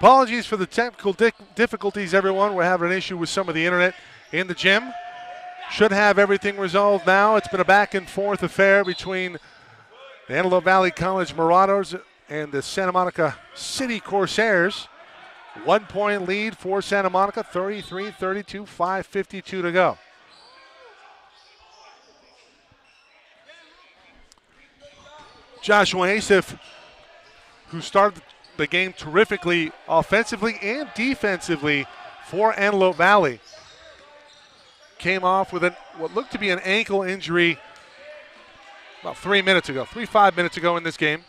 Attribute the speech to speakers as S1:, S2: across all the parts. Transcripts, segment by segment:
S1: Apologies for the technical difficulties, everyone. We're having an issue with some of the internet in the gym. Should have everything resolved now. It's been a back and forth affair between the Antelope Valley College Marauders and the Santa Monica City Corsairs. 1 point lead for Santa Monica, 33-32, 5:52 to go. Joshua Asif, who started the game terrifically offensively and defensively for Antelope Valley, came off with what looked to be an ankle injury about 5 minutes ago in this game.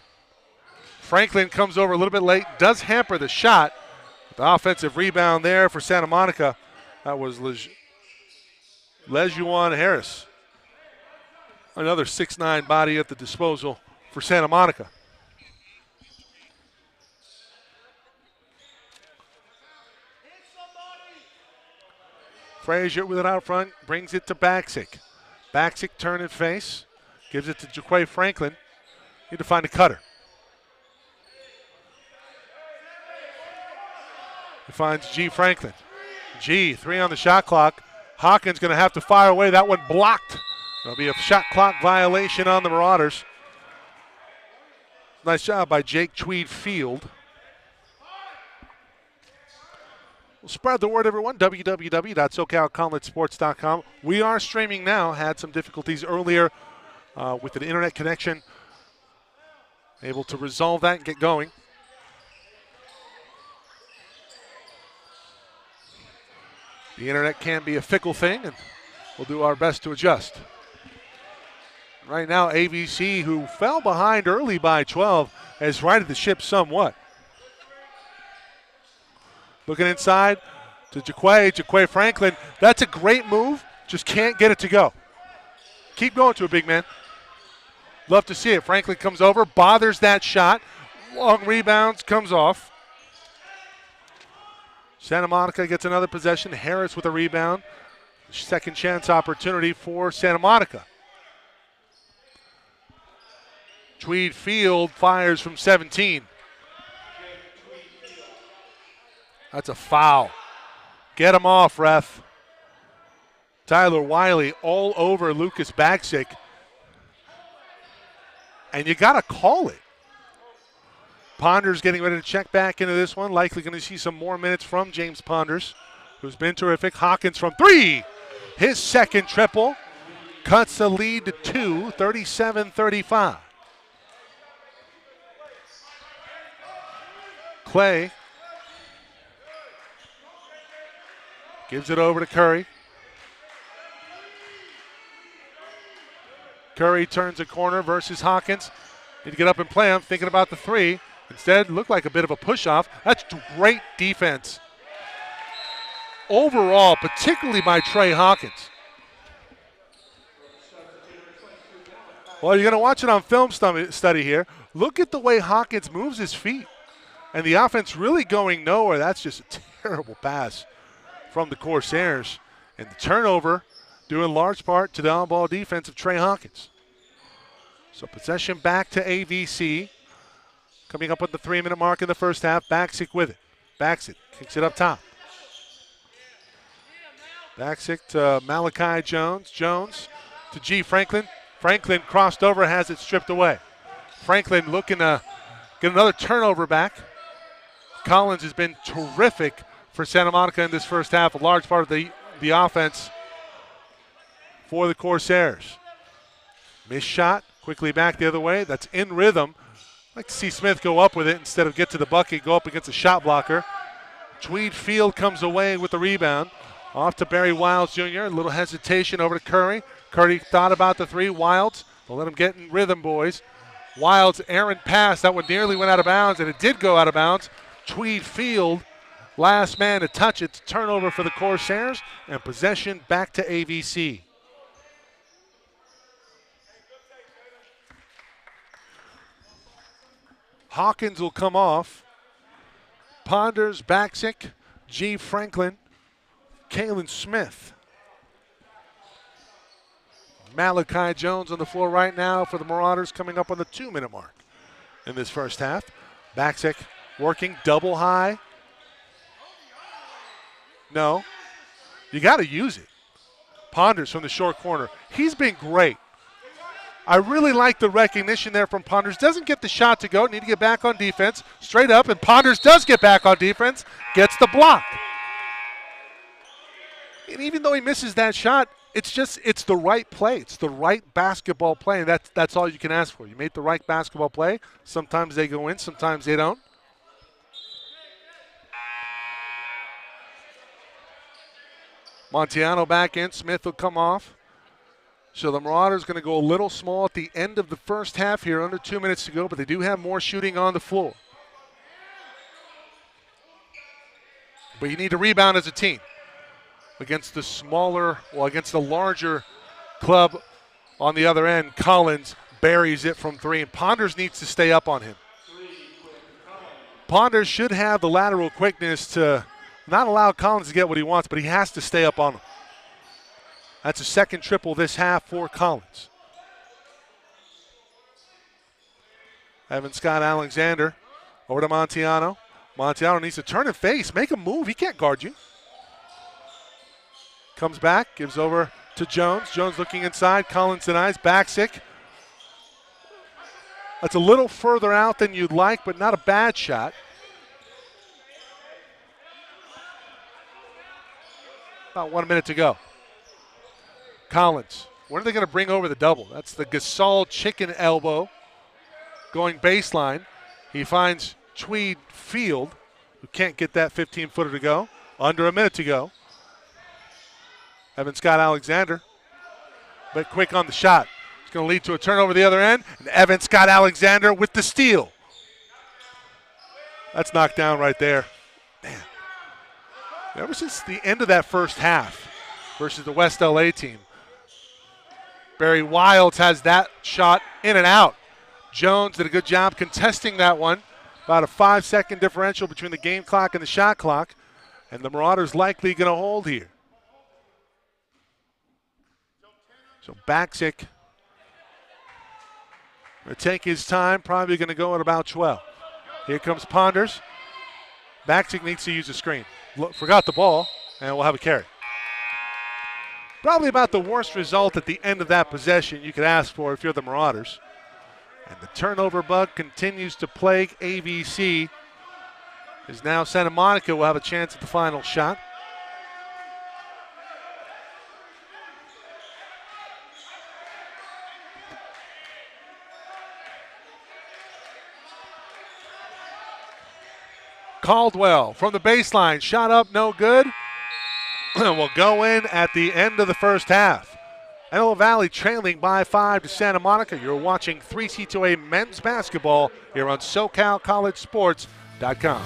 S1: Franklin comes over a little bit late, does hamper the shot. The offensive rebound there for Santa Monica. That was Lejuan Harris. Another 6'9" body at the disposal for Santa Monica. Frazier with it out front, brings it to Baksic. Baksic turn and face, gives it to Jaquay Franklin. Need to find a cutter. He finds G. Franklin. G, 3 on the shot clock. Hawkins going to have to fire away. That one blocked. There'll be a shot clock violation on the Marauders. Nice job by Jake Tweed Field. We'll spread the word, everyone. www.socalcollegesports.com. We are streaming now. Had some difficulties earlier with an internet connection. Able to resolve that and get going. The internet can be a fickle thing, and we'll do our best to adjust. Right now, AVC, who fell behind early by 12, has righted the ship somewhat. Looking inside to Jaquay Franklin. That's a great move, just can't get it to go. Keep going to a big man. Love to see it. Franklin comes over, bothers that shot. Long rebounds, comes off. Santa Monica gets another possession. Harris with a rebound. Second chance opportunity for Santa Monica. Tweed Field fires from 17. That's a foul. Get him off, ref. Tyler Wiley all over Lucas Baksic. And you got to call it. Ponders getting ready to check back into this one. Likely going to see some more minutes from James Ponders, who's been terrific. Hawkins from 3. His second triple. Cuts the lead to 2, 37-35. Clay gives it over to Curry. Curry turns a corner versus Hawkins. Need to get up and play him, thinking about the 3. Instead, looked like a bit of a push-off. That's great defense overall, particularly by Trey Hawkins. Well, you're going to watch it on film study here. Look at the way Hawkins moves his feet. And the offense really going nowhere. That's just a terrible pass from the Corsairs. And the turnover due in large part to the on-ball defense of Trey Hawkins. So possession back to AVC. Coming up with the 3-minute mark in the first half. Baksic with it. Baksic kicks it up top. Baksic to Malachi Jones. Jones to G. Franklin. Franklin crossed over, has it stripped away. Franklin looking to get another turnover back. Collins has been terrific for Santa Monica in this first half, a large part of the offense for the Corsairs. Missed shot, quickly back the other way. That's in rhythm. I'd like to see Smith go up with it instead of get to the bucket, go up against a shot blocker. Tweed Field comes away with the rebound. Off to Barry Wilds Jr., a little hesitation over to Curry. Curry thought about the 3. Wilds, we'll let him get in rhythm, boys. Wilds' errant pass, that one nearly went out of bounds, and it did go out of bounds. Tweed Field, last man to touch it. Turnover for the Corsairs, and possession back to AVC. Hawkins will come off. Ponders, Baksic, G. Franklin, Kalen Smith. Malachi Jones on the floor right now for the Marauders, coming up on the 2-minute mark in this first half. Baksic working double high No. You got to use it. Ponders from the short corner. He's been great. I really like the recognition there from Ponders. Doesn't get the shot to go. Need to get back on defense. Straight up, and Ponders does get back on defense. Gets the block. And even though he misses that shot, it's the right play. It's the right basketball play, and that's all you can ask for. You made the right basketball play. Sometimes they go in, sometimes they don't. Montiano back in. Smith will come off. So the Marauders going to go a little small at the end of the first half here, under 2 minutes to go, but they do have more shooting on the floor. But you need to rebound as a team against against the larger club on the other end. Collins buries it from three, and Ponders needs to stay up on him. Ponders should have the lateral quickness to not allow Collins to get what he wants, but he has to stay up on him. That's a second triple this half for Collins. Evan Scott Alexander over to Montiano. Montiano needs to turn and face, make a move. He can't guard you. Comes back, gives over to Jones. Jones looking inside. Collins denies. Baksic. That's a little further out than you'd like, but not a bad shot. About 1 minute to go. Collins. When are they going to bring over the double? That's the Gasol chicken elbow going baseline. He finds Tweed Field, who can't get that 15-footer to go. Under a minute to go. Evan Scott Alexander, but quick on the shot. It's going to lead to a turnover the other end, and Evan Scott Alexander with the steal. That's knocked down right there. Man. Ever since the end of that first half versus the West LA team, Barry Wilds has that shot in and out. Jones did a good job contesting that one. About a 5-second differential between the game clock and the shot clock, and the Marauders likely going to hold here. So Baksic going to take his time, probably going to go at about 12. Here comes Ponders. Baksic needs to use a screen. Forgot the ball, and we'll have a carry. Probably about the worst result at the end of that possession you could ask for if you're the Marauders. And the turnover bug continues to plague AVC. As now Santa Monica will have a chance at the final shot. Caldwell from the baseline, shot up, no good. Will go in at the end of the first half. Antelope Valley trailing by 5 to Santa Monica. You're watching 3C2A men's basketball here on SoCalCollegeSports.com.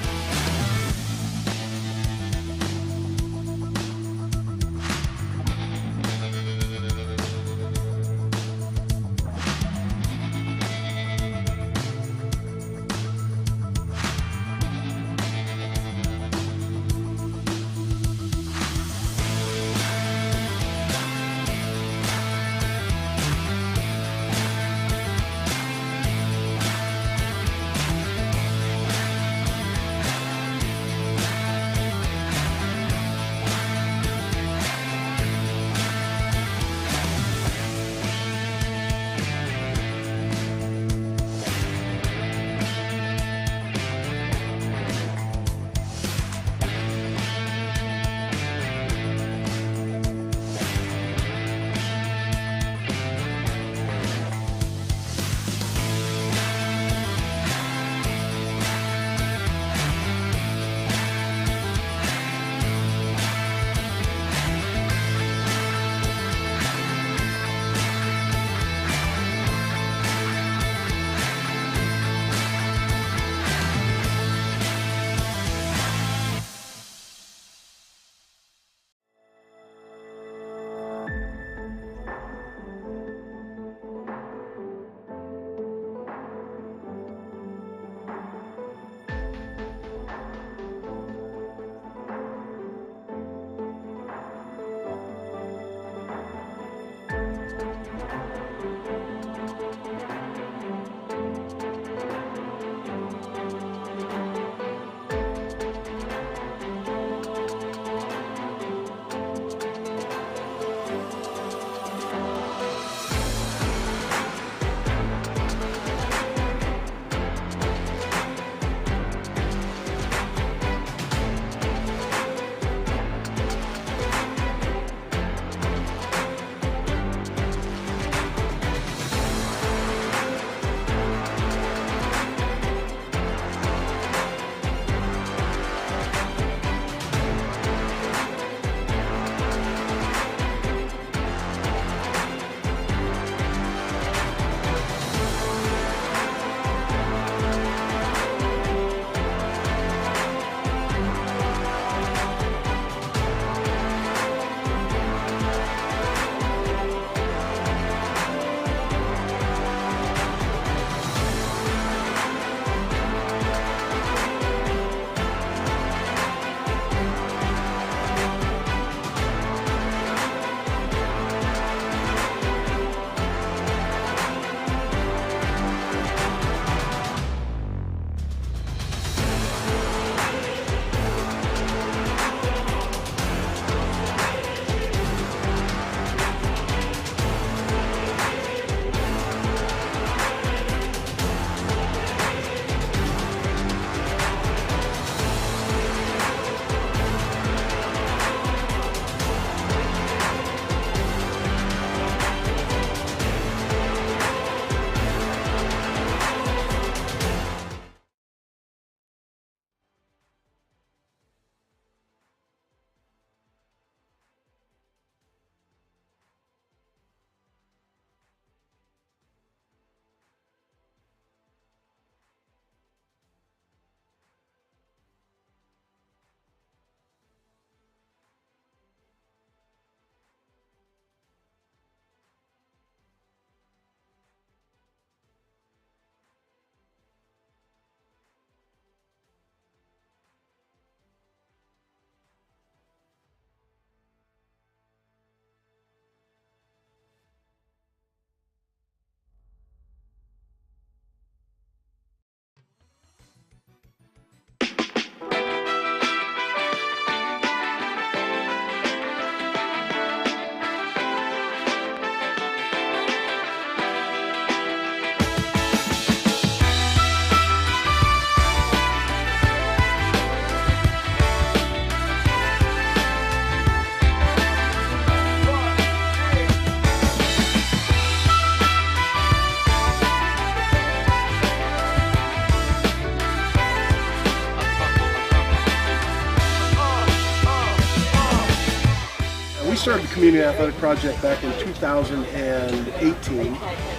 S2: community athletic project back in 2018,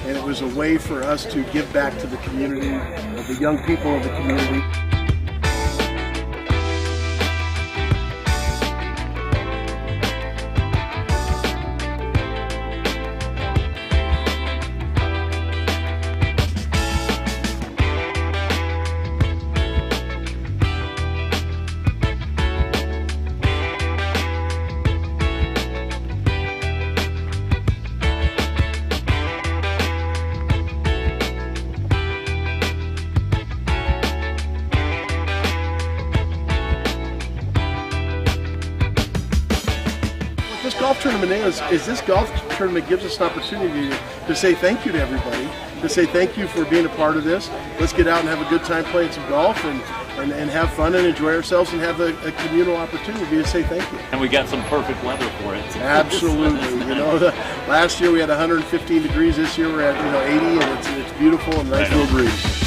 S2: and it was a way for us to give back to the community, the young people of the community. This golf tournament is this golf tournament gives us an opportunity to say thank you to everybody, to say thank you for being a part of this. Let's get out and have a good time playing some golf and have fun and enjoy ourselves and have a communal opportunity to say thank you.
S3: And we got some perfect weather for it.
S2: Absolutely. You know, last year we had 115 degrees. This year we're at 80, and it's beautiful and nice little breeze.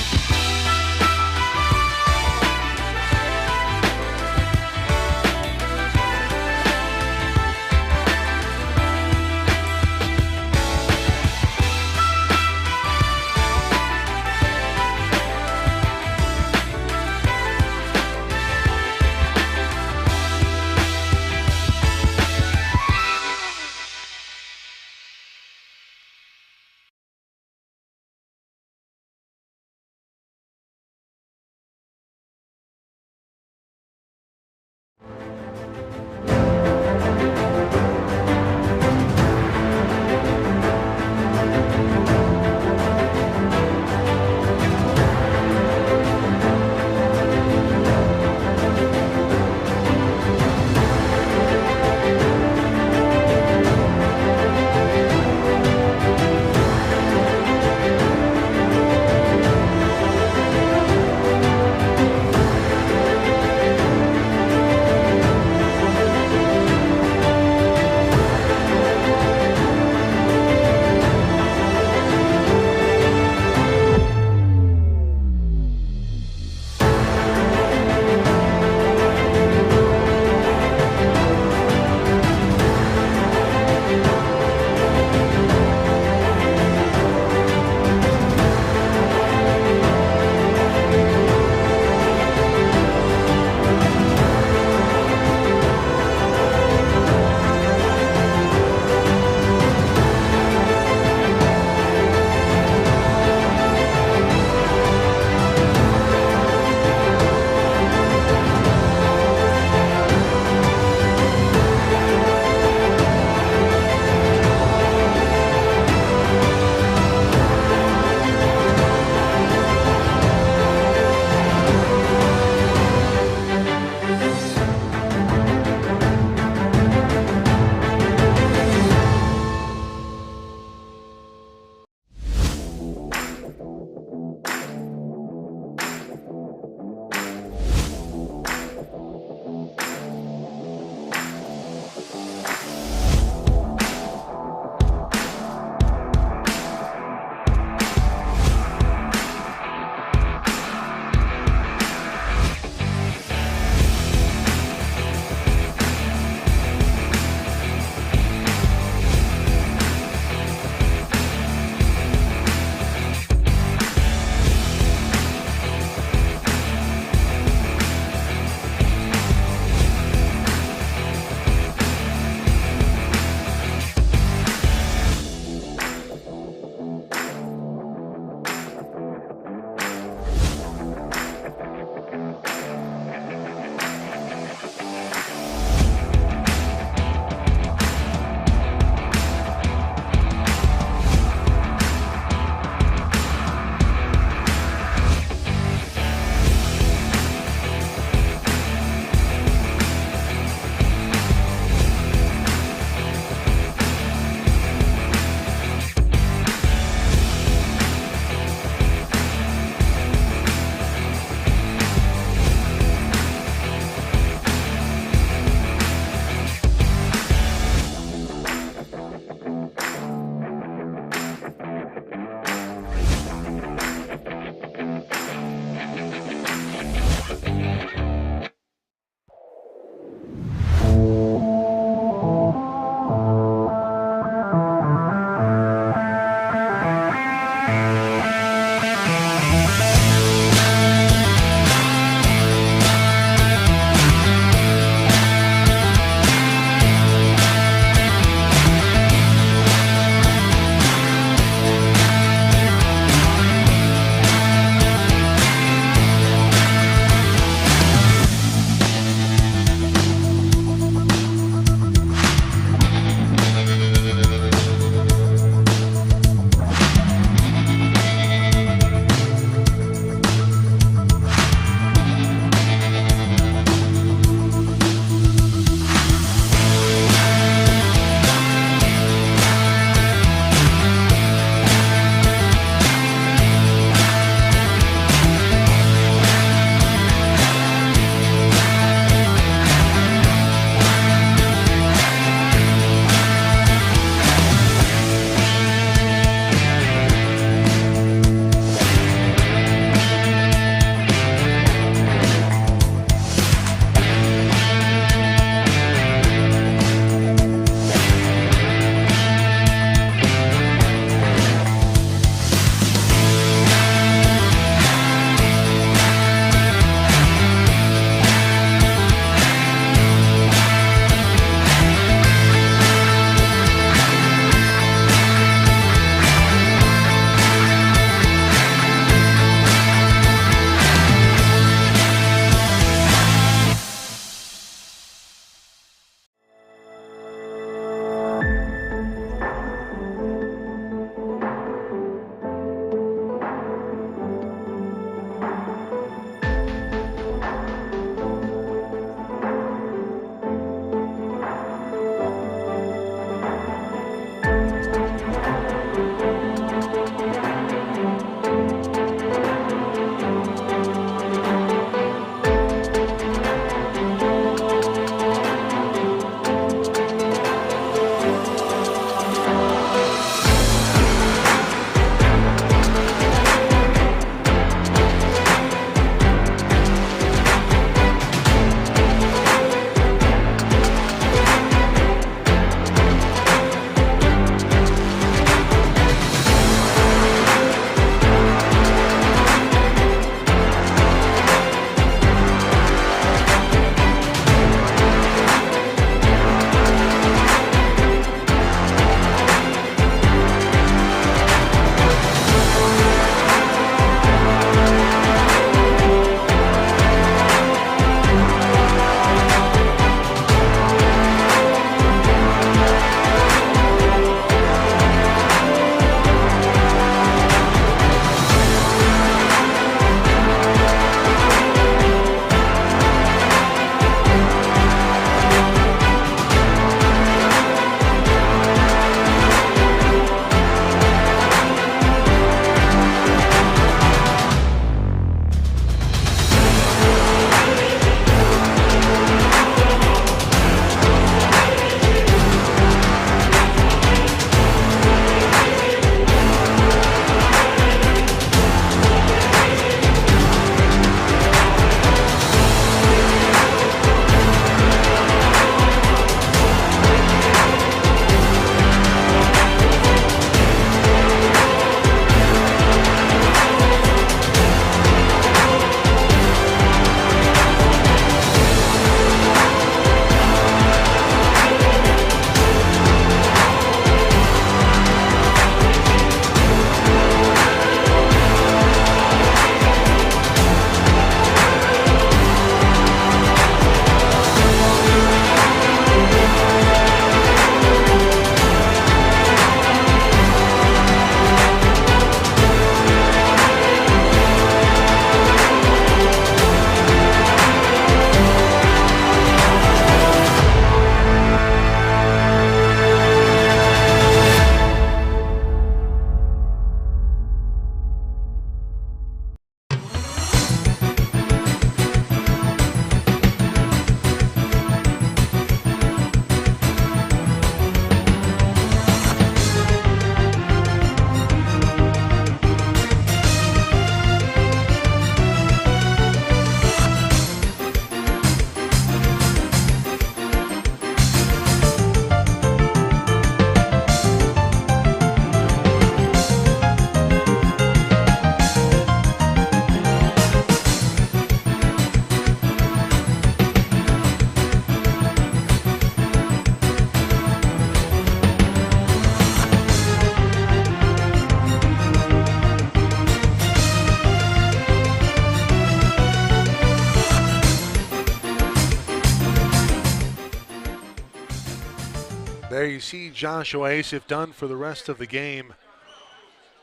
S1: you see Joshua Asif done for the rest of the game,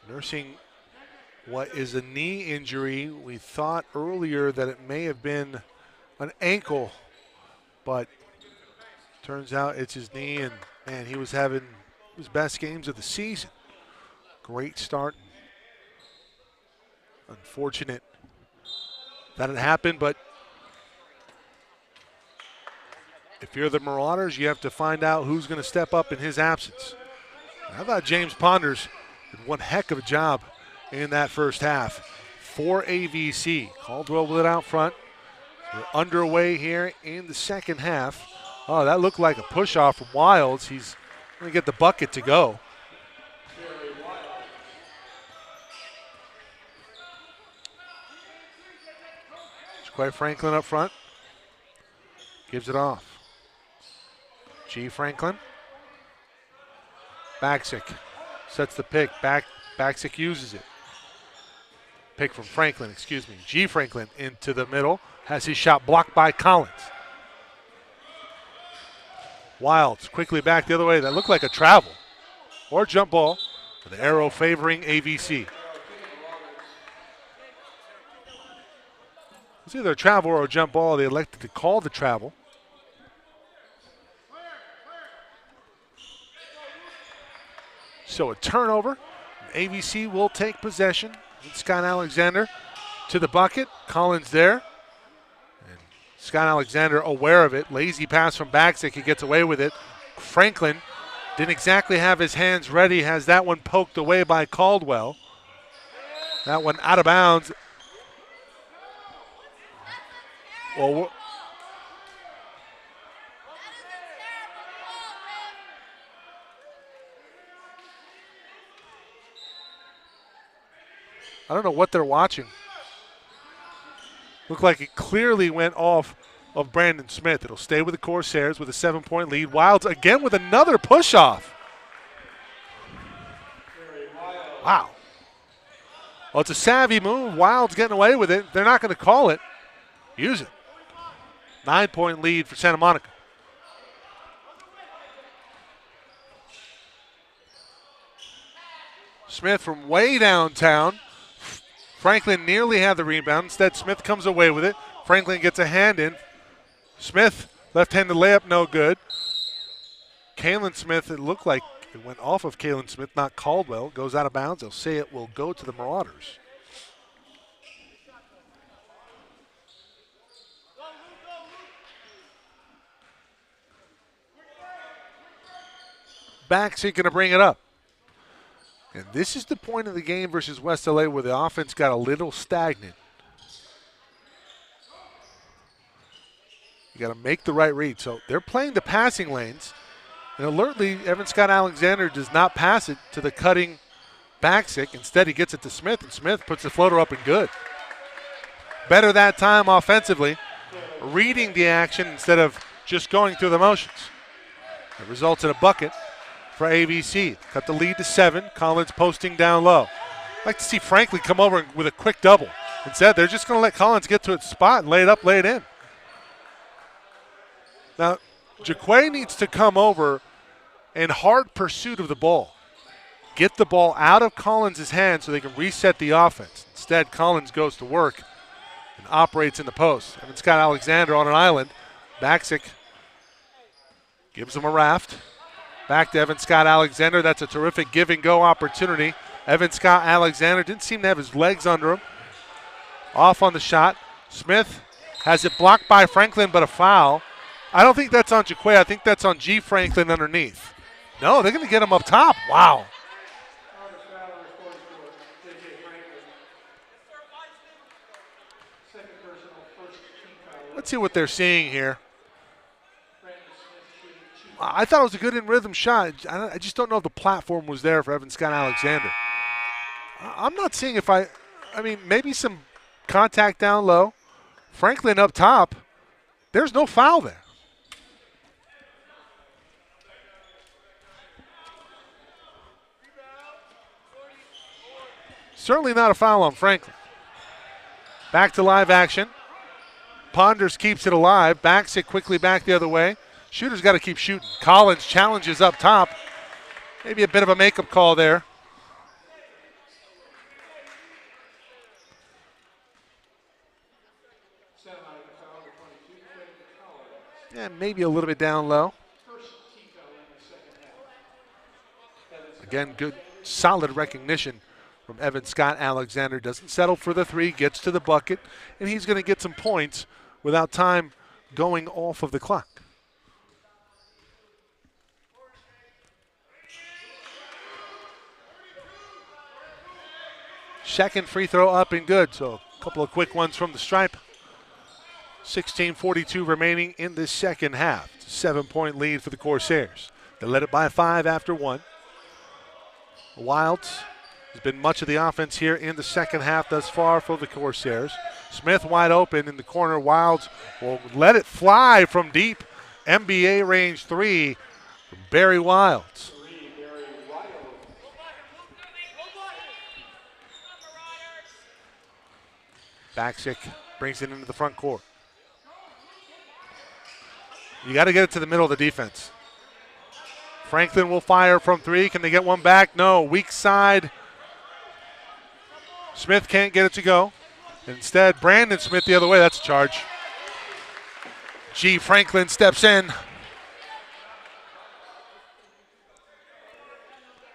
S1: nursing what is a knee injury. We thought earlier that it may have been an ankle, but turns out it's his knee, and man, he was having his best games of the season. Great start. Unfortunate that it happened, but if you're the Marauders, you have to find out who's going to step up in his absence. I thought James Ponders did one heck of a job in that first half for AVC. Caldwell with it out front. We're underway here in the second half. Oh, that looked like a push-off from Wilds. He's going to get the bucket to go. Jaquay Franklin up front. Gives it off. G. Franklin. Baksick sets the pick. Baksick uses it. Pick from Franklin, excuse me. G. Franklin into the middle. Has his shot blocked by Collins. Wilds quickly back the other way. That looked like a travel or jump ball. The arrow favoring AVC. It's either a travel or a jump ball. They elected to call the travel. So a turnover. AVC will take possession. Scott Alexander to the bucket. Collins there. And Scott Alexander aware of it. Lazy pass from Baksick. He gets away with it. Franklin didn't exactly have his hands ready. Has that one poked away by Caldwell. That one out of bounds. Well, I don't know what they're watching. Looked like it clearly went off of Brandon Smith. It'll stay with the Corsairs with a 7-point lead. Wilds again with another push-off. Wow. Well, it's a savvy move. Wilds getting away with it. They're not going to call it. Use it. 9-point lead for Santa Monica. Smith from way downtown. Franklin nearly had the rebound. Instead, Smith comes away with it. Franklin gets a hand in. Smith, left-handed layup, no good. Kalen Smith, it looked like it went off of Kalen Smith, not Caldwell. Goes out of bounds. They'll say it will go to the Marauders. Baksick going to bring it up. And this is the point of the game versus West LA where the offense got a little stagnant. You got to make the right read. So they're playing the passing lanes. And alertly, Evan Scott Alexander does not pass it to the cutting Baksick. Instead, he gets it to Smith, and Smith puts the floater up and good. Better that time offensively, reading the action instead of just going through the motions. It results in a bucket for AVC. Cut the lead to 7. Collins posting down low. I'd like to see Franklin come over with a quick double. Instead, they're just going to let Collins get to its spot and lay it up, lay it in. Now, Jaquay needs to come over in hard pursuit of the ball. Get the ball out of Collins' hands so they can reset the offense. Instead, Collins goes to work and operates in the post. Evan Scott Alexander on an island. Baksick gives him a raft. Back to Evan Scott Alexander. That's a terrific give-and-go opportunity. Evan Scott Alexander didn't seem to have his legs under him. Off on the shot. Smith has it blocked by Franklin, but a foul. I don't think that's on Jaquay. I think that's on G. Franklin underneath. No, they're going to get him up top. Wow. Let's see what they're seeing here. I thought it was a good in-rhythm shot. I just don't know if the platform was there for Evan Scott Alexander. I'm not seeing if I mean, maybe some contact down low. Franklin up top. There's no foul there. Certainly not a foul on Franklin. Back to live action. Ponders keeps it alive. Backs it quickly back the other way. Shooter's got to keep shooting. Collins challenges up top. Maybe a bit of a makeup call there. Yeah, maybe a little bit down low. Again, good, solid recognition from Evan Scott Alexander. Doesn't settle for the three, gets to the bucket, and he's going to get some points without time going off of the clock. Second free throw up and good, so a couple of quick ones from the stripe. 16:42 remaining in the second half. 7-point lead for the Corsairs. They led it by 5 after 1. The Wilds has been much of the offense here in the second half thus far for the Corsairs. Smith wide open in the corner. Wilds will let it fly from deep. NBA range 3 from Barry Wilds. Baksick brings it into the front court. You got to get it to the middle of the defense. Franklin will fire from 3. Can they get one back? No. Weak side. Smith can't get it to go. Instead, Brandon Smith the other way. That's a charge. G. Franklin steps in.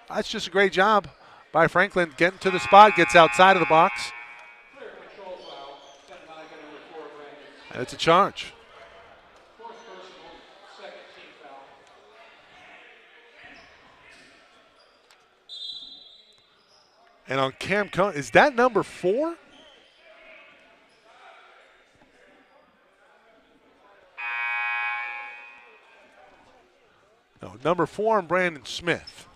S1: That's just a great job by Franklin getting to the spot, gets outside of the box. And it's a charge. And on Cam Cohn, is that number 4? No, number 4 on Brandon Smith.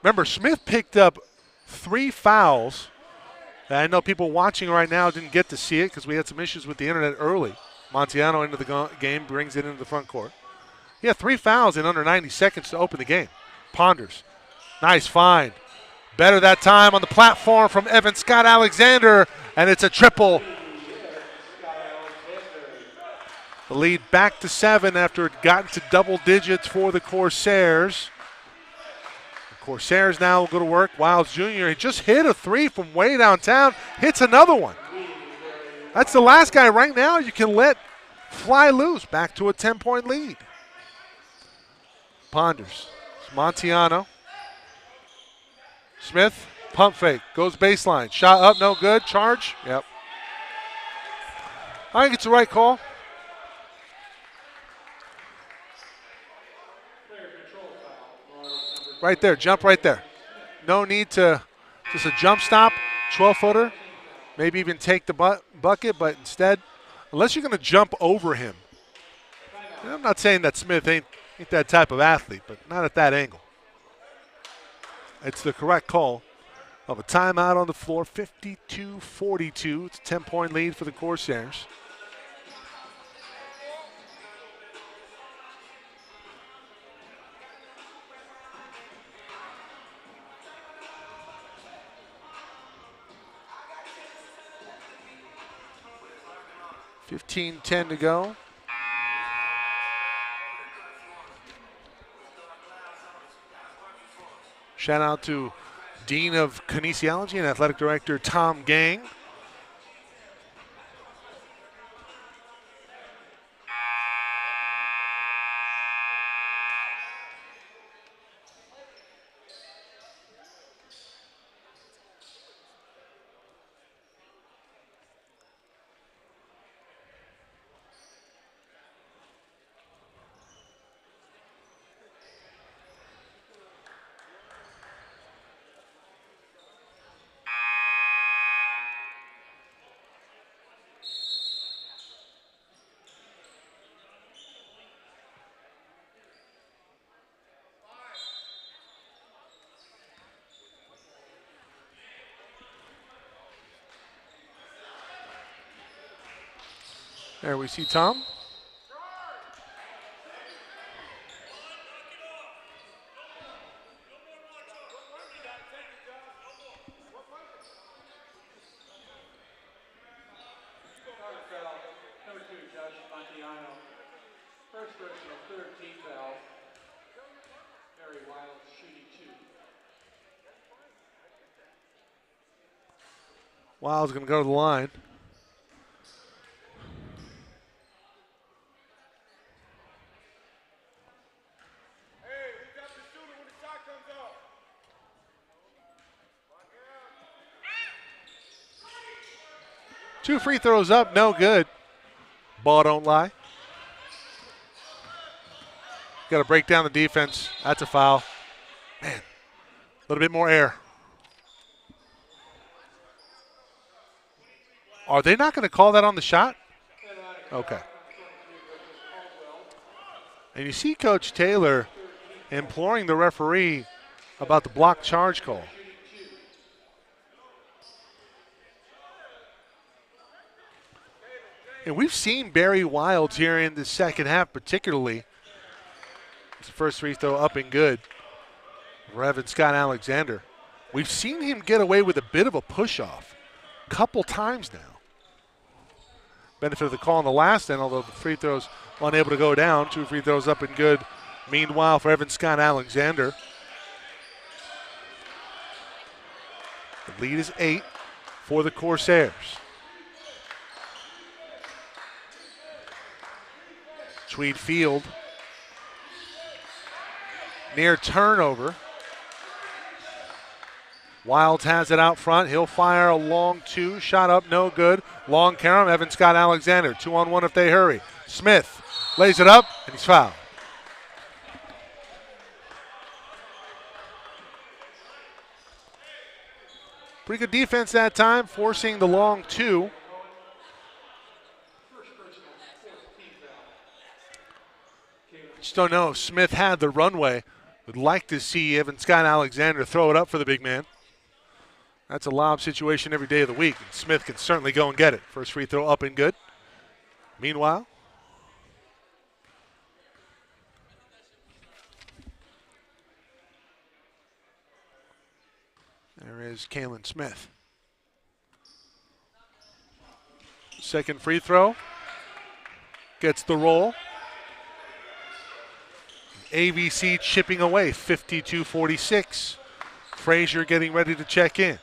S1: Remember, Smith picked up 3 fouls. I know people watching right now didn't get to see it because we had some issues with the internet early. Montiano into the game, brings it into the front court. He had 3 fouls in under 90 seconds to open the game. Ponders. Nice find. Better that time on the platform from Evan Scott Alexander, and it's a triple. The lead back to 7 after it got into double digits for the Corsairs. The Corsairs now will go to work. Wilds Jr. He just hit a 3 from way downtown, hits another one. That's the last guy right now you can let fly loose. Back to a 10-point lead. Ponders. Montiano. Smith, pump fake, goes baseline. Shot up, no good. Charge, yep. I think it's the right call. Right there, jump right there. No need to, just a jump stop, 12-footer. Maybe even take the bucket, but instead, unless you're going to jump over him. And I'm not saying that Smith ain't that type of athlete, but not at that angle. It's the correct call of a timeout on the floor, 52-42. It's a 10-point lead for the Corsairs. $15-10 to go. Shout out to Dean of Kinesiology and Athletic Director Tom Gang. There we see Tom.
S4: First personal, third team foul. Very Wild shooting 2.
S1: Wild's going to go to the line. Two free throws up, no good. Ball don't lie. Got to break down the defense. That's a foul. Man, a little bit more air. Are they not going to call that on the shot? Okay. And you see Coach Taylor imploring the referee about the block charge call. And we've seen Barry Wilds here in the second half particularly. His first free throw up and good for Evan Scott Alexander. We've seen him get away with a bit of a push-off a couple times now. Benefit of the call on the last end, although the free throws unable to go down. 2 free throws up and good. Meanwhile, for Evan Scott Alexander, the lead is 8 for the Corsairs. Tweed Field near turnover. Wilds has it out front. He'll fire a long 2. Shot up, no good. Long carom, Evan Scott Alexander. 2-on-1 if they hurry. Smith lays it up, and he's fouled. Pretty good defense that time, forcing the long 2. Just don't know if Smith had the runway. Would like to see Evan Scott Alexander throw it up for the big man. That's a lob situation every day of the week. And Smith can certainly go and get it. First free throw up and good. Meanwhile, there is Kalen Smith. Second free throw. Gets the roll. AVC chipping away, 52-46. Frazier getting ready to check in.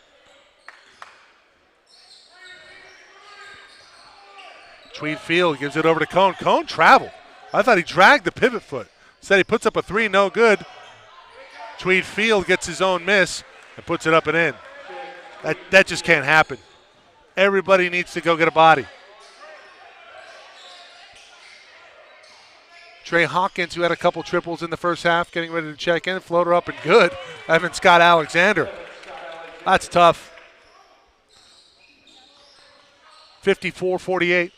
S1: Tweed Field gives it over to Cone. Cone traveled. I thought he dragged the pivot foot. Instead he puts up a 3, no good. Tweed Field gets his own miss and puts it up and in. That just can't happen. Everybody needs to go get a body. Trey Hawkins, who had a couple triples in the first half, getting ready to check in. Floater up and good. Evan Scott Alexander. That's tough. 54-48.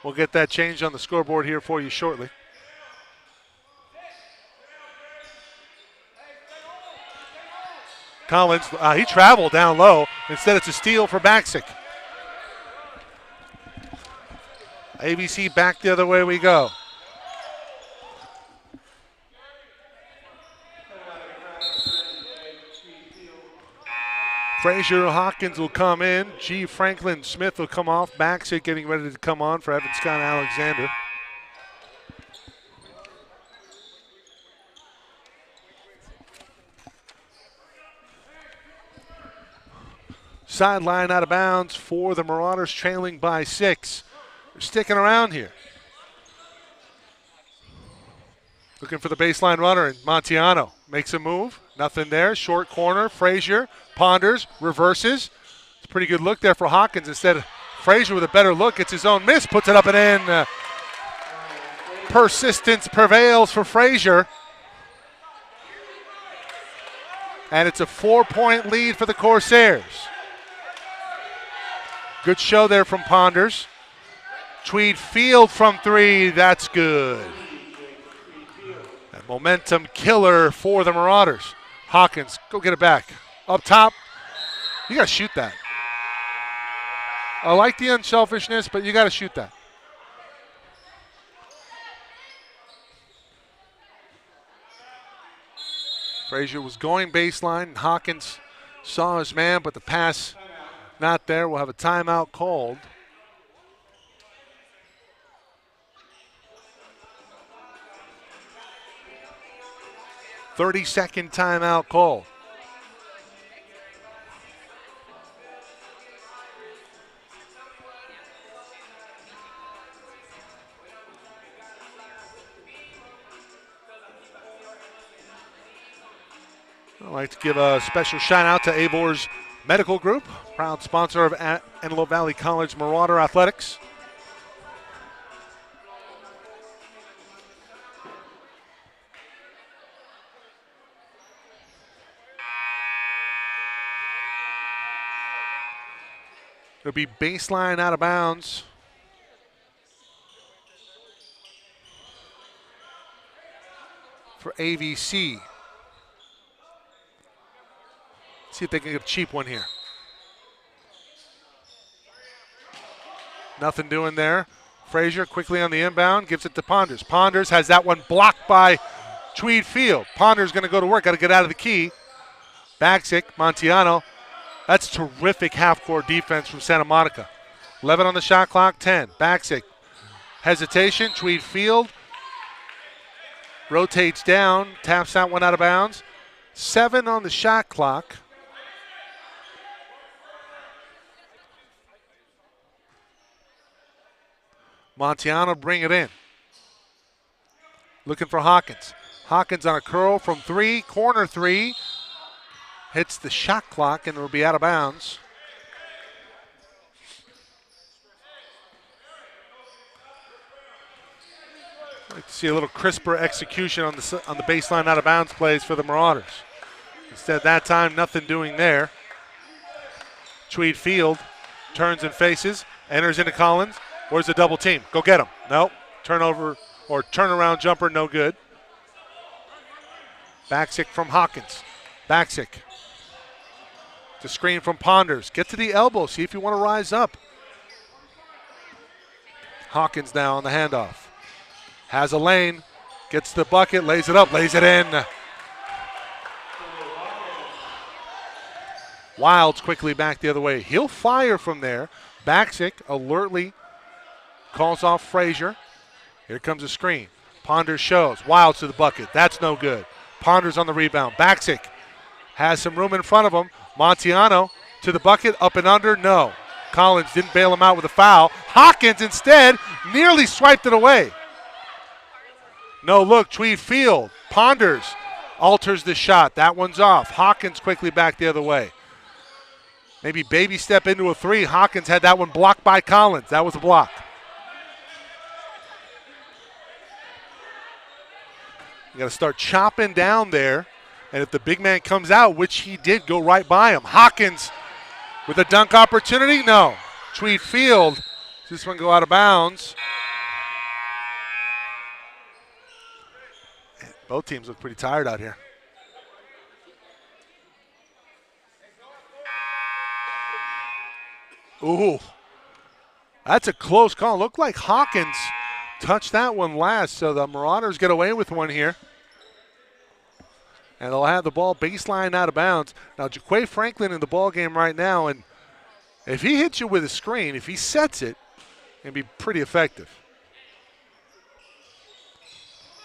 S1: We'll get that changed on the scoreboard here for you shortly. Collins, he traveled down low. Instead, it's a steal for Baxic. ABC back the other way we go. Frazier Hawkins will come in. G. Franklin Smith will come off. Baxic getting ready to come on for Evan Scott Alexander. Sideline out of bounds for the Marauders, trailing by 6. They're sticking around here. Looking for the baseline runner, and Montiano makes a move. Nothing there. Short corner. Frazier ponders, reverses. It's a pretty good look there for Hawkins. Instead, Frazier with a better look gets his own miss, puts it up and in. Persistence prevails for Frazier. And it's a 4-point lead for the Corsairs. Good show there from Ponders. Tweed Field from 3, that's good. That momentum killer for the Marauders. Hawkins, go get it back. Up top, you got to shoot that. I like the unselfishness, but you got to shoot that. Frazier was going baseline. Hawkins saw his man, but the pass not there. We'll have a timeout called 30-second timeout call. I'd like to give a special shout out to Avor's Medical Group, proud sponsor of Antelope Valley College Marauder Athletics. It'll be baseline out of bounds. For AVC. See if they can get a cheap one here. Nothing doing there. Frazier quickly on the inbound, gives it to Ponders. Ponders has that one blocked by Tweed Field. Ponders going to go to work, got to get out of the key. Baxic, Montiano. That's terrific half-court defense from Santa Monica. 11 on the shot clock, 10. Baxic, hesitation, Tweed Field. Rotates down, taps that one out of bounds. 7 on the shot clock. Montiano bring it in. Looking for Hawkins. Hawkins on a curl from 3, corner 3. Hits the shot clock and will be out of bounds. I'd like to see a little crisper execution on the baseline out of bounds plays for the Marauders. Instead, that time, nothing doing there. Tweed Field turns and faces, enters into Collins. Where's the double team? Go get him. Nope. Turnover or turnaround jumper, no good. Baxic from Hawkins. Baxic. The screen from Ponders. Get to the elbow. See if you want to rise up. Hawkins now on the handoff. Has a lane. Gets the bucket. Lays it up. Lays it in. Wilds quickly back the other way. He'll fire from there. Baxic alertly calls off Frazier. Here comes a screen. Ponders shows. Wilds to the bucket. That's no good. Ponders on the rebound. Baxic has some room in front of him. Montiano to the bucket. Up and under. No. Collins didn't bail him out with a foul. Hawkins instead nearly swiped it away. No look. Tweed Field. Ponders alters the shot. That one's off. Hawkins quickly back the other way. Maybe baby step into a 3. Hawkins had that one blocked by Collins. That was a block. You got to start chopping down there. And if the big man comes out, which he did, go right by him. Hawkins with a dunk opportunity? No. Tweed Field. Does this one go out of bounds? Both teams look pretty tired out here. Ooh. That's a close call. Looked like Hawkins touched that one last, so the Marauders get away with one here. And they'll have the ball baseline out of bounds. Now, Jaquay Franklin in the ball game right now, and if he hits you with a screen, if he sets it, it can be pretty effective.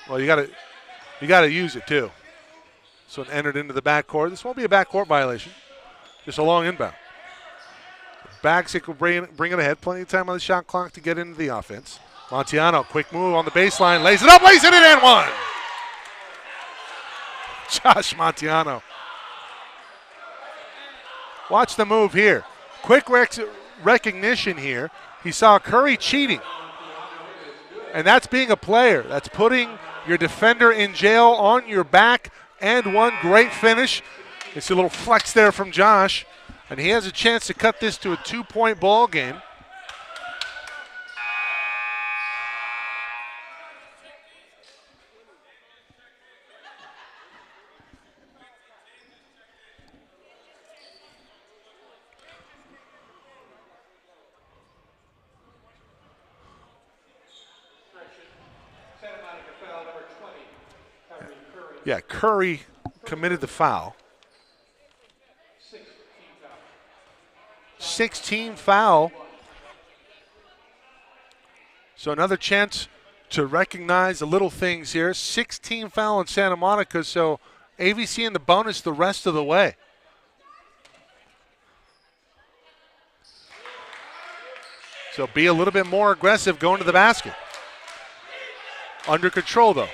S1: Well, you got to use it too. So it entered into the backcourt. This won't be a backcourt violation. Just a long inbound. Baxic will bring it ahead. Plenty of time on the shot clock to get into the offense. Montiano, quick move on the baseline. Lays it up, lays it in, and one. Josh Montiano. Watch the move here. Quick recognition here. He saw Curry cheating. And that's being a player. That's putting your defender in jail on your back, and one great finish. It's a little flex there from Josh. And he has a chance to cut this to a 2-point ball game. Yeah, Curry committed the foul. 16 foul. So another chance to recognize the little things here. 16 foul in Santa Monica, so AVC in the bonus the rest of the way. So be a little bit more aggressive going to the basket. Under control, though.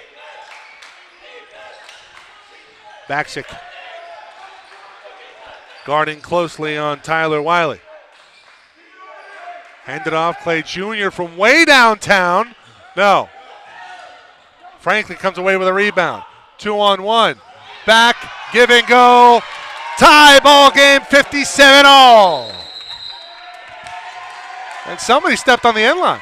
S1: Baksic guarding closely on Tyler Wiley. Handed off, Clay Jr. from way downtown. No. Franklin comes away with a rebound. 2-on-1. Back, give and go. Tie ball game, 57 all. And somebody stepped on the end line.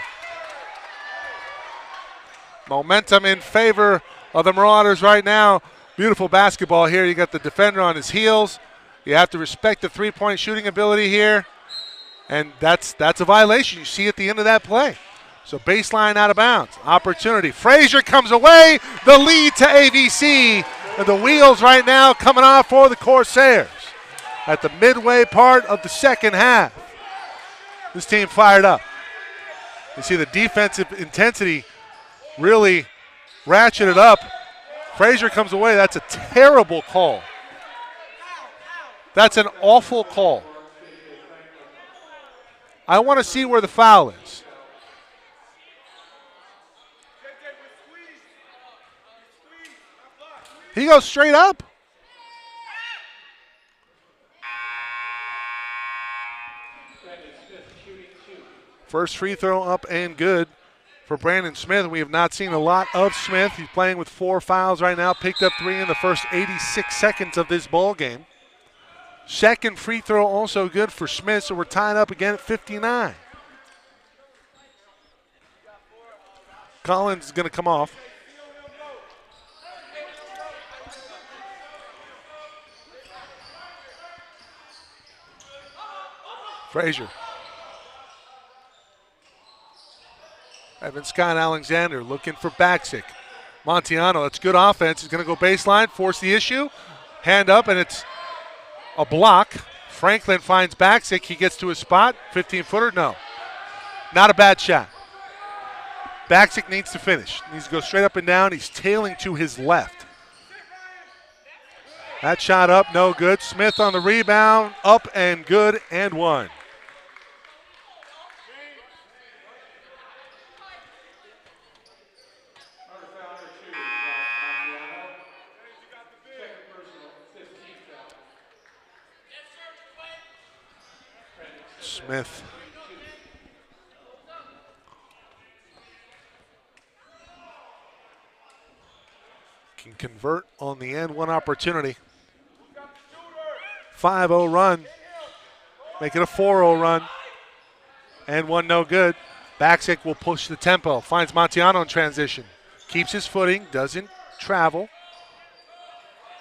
S1: Momentum in favor of the Marauders right now. Beautiful basketball here. You got the defender on his heels. You have to respect the three-point shooting ability here. And that's a violation. You see at the end of that play. So baseline out of bounds. Opportunity. Frazier comes away. The lead to AVC. And the wheels right now coming off for the Corsairs at the midway part of the second half. This team fired up. You see the defensive intensity really ratcheted up. Frazier comes away. That's a terrible call. That's an awful call. I want to see where the foul is. He goes straight up. First free throw up and good for Brandon Smith. We have not seen a lot of Smith. He's playing with 4 fouls right now. Picked up 3 in the first 86 seconds of this ball game. Second free throw also good for Smith, so we're tied up again at 59. Collins is going to come off. Frazier. Evan Scott Alexander looking for Baksic. Montiano, that's good offense. He's going to go baseline, force the issue. Hand up, and it's a block. Franklin finds Baksic. He gets to his spot. 15-footer, no. Not a bad shot. Baksic needs to finish. Needs to go straight up and down. He's tailing to his left. That shot up, no good. Smith on the rebound, up and good, and one. Smith. Can convert on the end one opportunity. 5-0 run. Make it a 4-0 run. And one no good. Baksic will push the tempo. Finds Montiano in transition. Keeps his footing. Doesn't travel.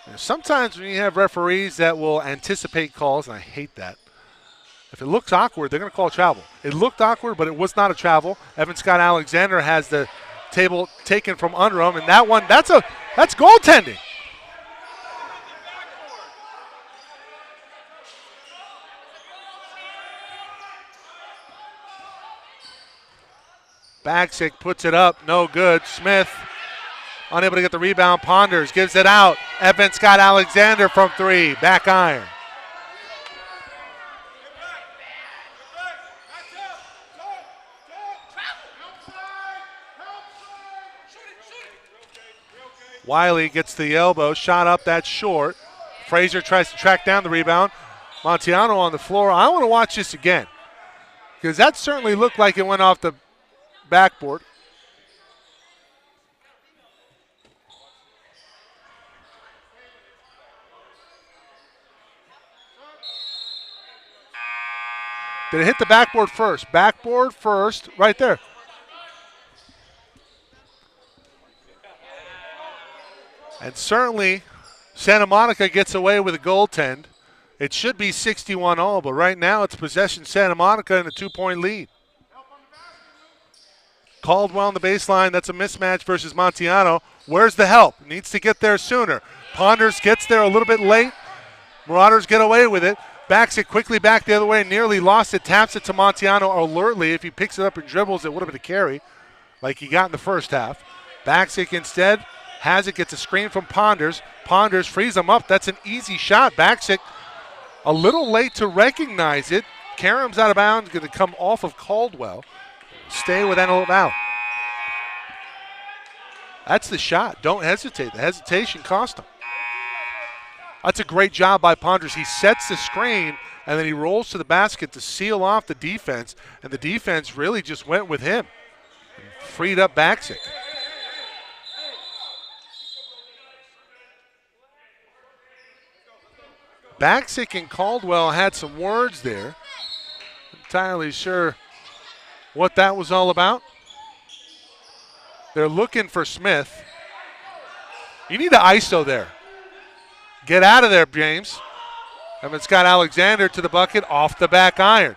S1: And sometimes when you have referees that will anticipate calls, and I hate that. If it looks awkward, they're going to call travel. It looked awkward, but it was not a travel. Evan Scott Alexander has the table taken from under him, and that one, that's goaltending. Baksic puts it up, no good. Smith unable to get the rebound. Ponders gives it out. Evan Scott Alexander from 3, back iron. Wiley gets the elbow, shot up, that's short. Frazier tries to track down the rebound. Montiano on the floor. I want to watch this again because that certainly looked like it went off the backboard. Did it hit the backboard first? Backboard first, right there. And certainly, Santa Monica gets away with a goaltend. It should be 61-all, but right now it's possession Santa Monica in a 2-point lead. Caldwell on the baseline. That's a mismatch versus Montiano. Where's the help? Needs to get there sooner. Ponders gets there a little bit late. Marauders get away with it. Backs it quickly back the other way. Nearly lost it. Taps it to Montiano alertly. If he picks it up and dribbles, it would have been a carry like he got in the first half. Baksic instead Has it, gets a screen from Ponders. Ponders frees him up. That's an easy shot. Baxic a little late to recognize it. Karem's out of bounds, going to come off of Caldwell. Stay with Antelope Valley. That's the shot. Don't hesitate. The hesitation cost him. That's a great job by Ponders. He sets the screen, and then he rolls to the basket to seal off the defense, and the defense really just went with him and freed up Baxic. Baxic and Caldwell had some words there. Entirely sure what that was all about. They're looking for Smith. You need an ISO there. Get out of there, James. Evan Scott Alexander to the bucket, off the back iron.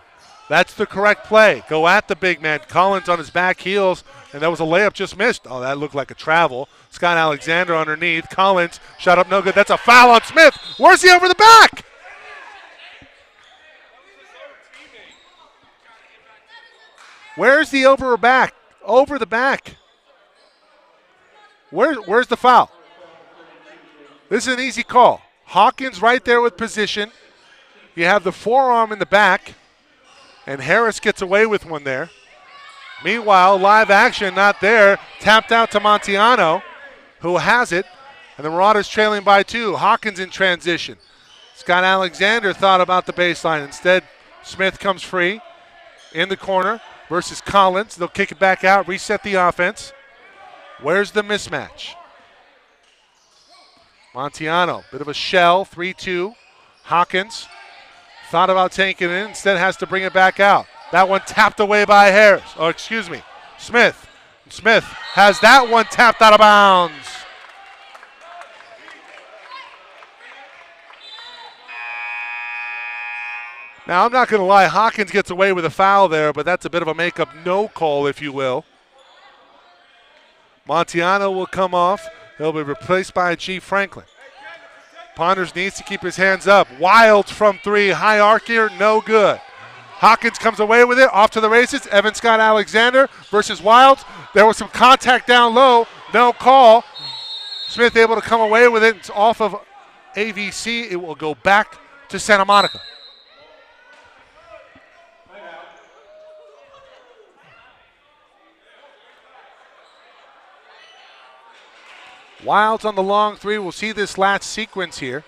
S1: That's the correct play. Go at the big man. Collins on his back heels, and that was a layup just missed. Oh, that looked like a travel. Scott Alexander underneath. Collins, shot up no good. That's a foul on Smith. Where's he over the back? Where's the over back? Over the back. Where's the foul? This is an easy call. Hawkins right there with position. You have the forearm in the back, and Harris gets away with one there. Meanwhile, live action not there. Tapped out to Montiano, who has it, and the Marauders trailing by 2. Hawkins in transition. Scott Alexander thought about the baseline. Instead, Smith comes free in the corner versus Collins. They'll kick it back out, reset the offense. Where's the mismatch? Montiano, bit of a shell, 3-2. Hawkins thought about taking it in, instead has to bring it back out. That one tapped away by Harris. Oh, excuse me, Smith. Smith has that one tapped out of bounds. Now, I'm not going to lie, Hawkins gets away with a foul there, but that's a bit of a make-up no call, if you will. Montiano will come off. He'll be replaced by G. Franklin. Ponders needs to keep his hands up. Wild from 3, high arc here, no good. Hawkins comes away with it, off to the races. Evan Scott Alexander versus Wilds. There was some contact down low, no call. Smith able to come away with it. It's off of AVC. It will go back to Santa Monica. Wilds on the long 3. We'll see this last sequence here.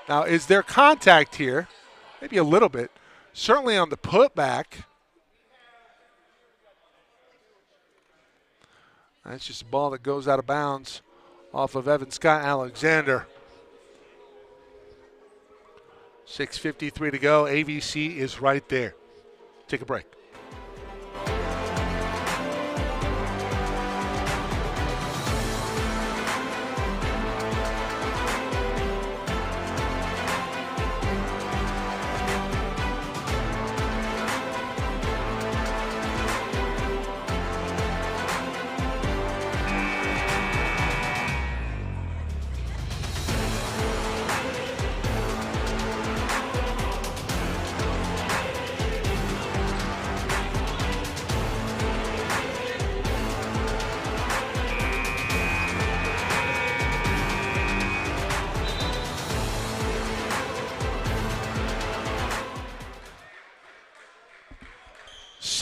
S1: Now, is there contact here? Maybe a little bit. Certainly on the putback. That's just a ball that goes out of bounds off of Evan Scott Alexander. 6:53 to go. AVC is right there. Take a break.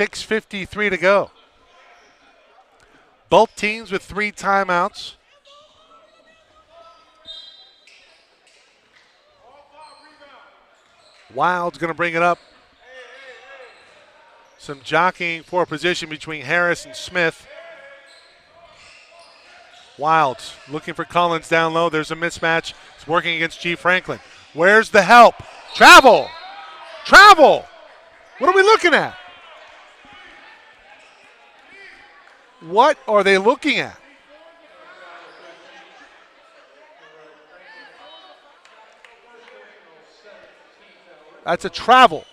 S1: .53 to go. Both teams with 3 timeouts. Wild's going to bring it up. Some jockeying for position between Harris and Smith. Wilds looking for Collins down low. There's a mismatch. It's working against G. Franklin. Where's the help? Travel! Travel! What are we looking at? What are they looking at? That's a travel.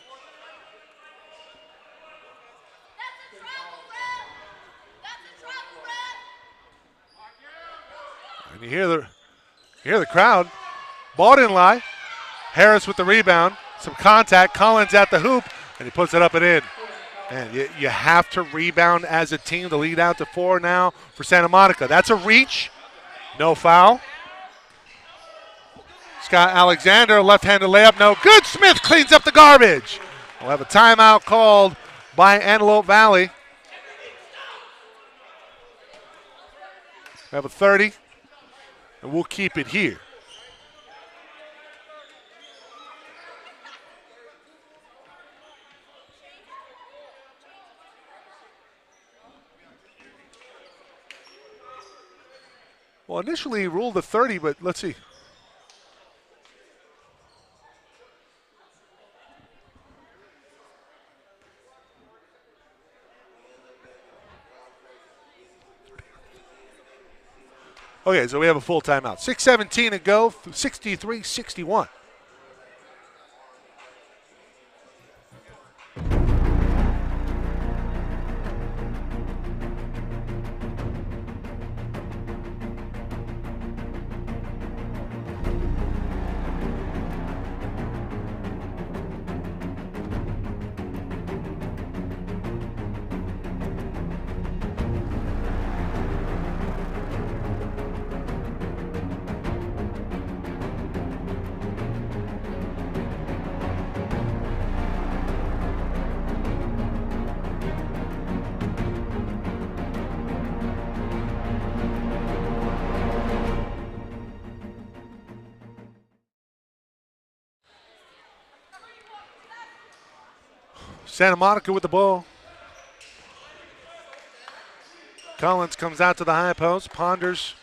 S1: And you hear the crowd. Ball didn't lie. Harris with the rebound. Some contact. Collins at the hoop, and he puts it up and in. And you have to rebound as a team. The lead out to 4 now for Santa Monica. That's a reach. No foul. Scott Alexander, left-handed layup, no good. Smith cleans up the garbage. We'll have a timeout called by Antelope Valley. We have a 30, and we'll keep it here. Well, initially he ruled the 30, but let's see. Okay, so we have a full timeout. 6:17 to go, 63-61. Santa Monica with the ball. Collins comes out to the high post. Ponders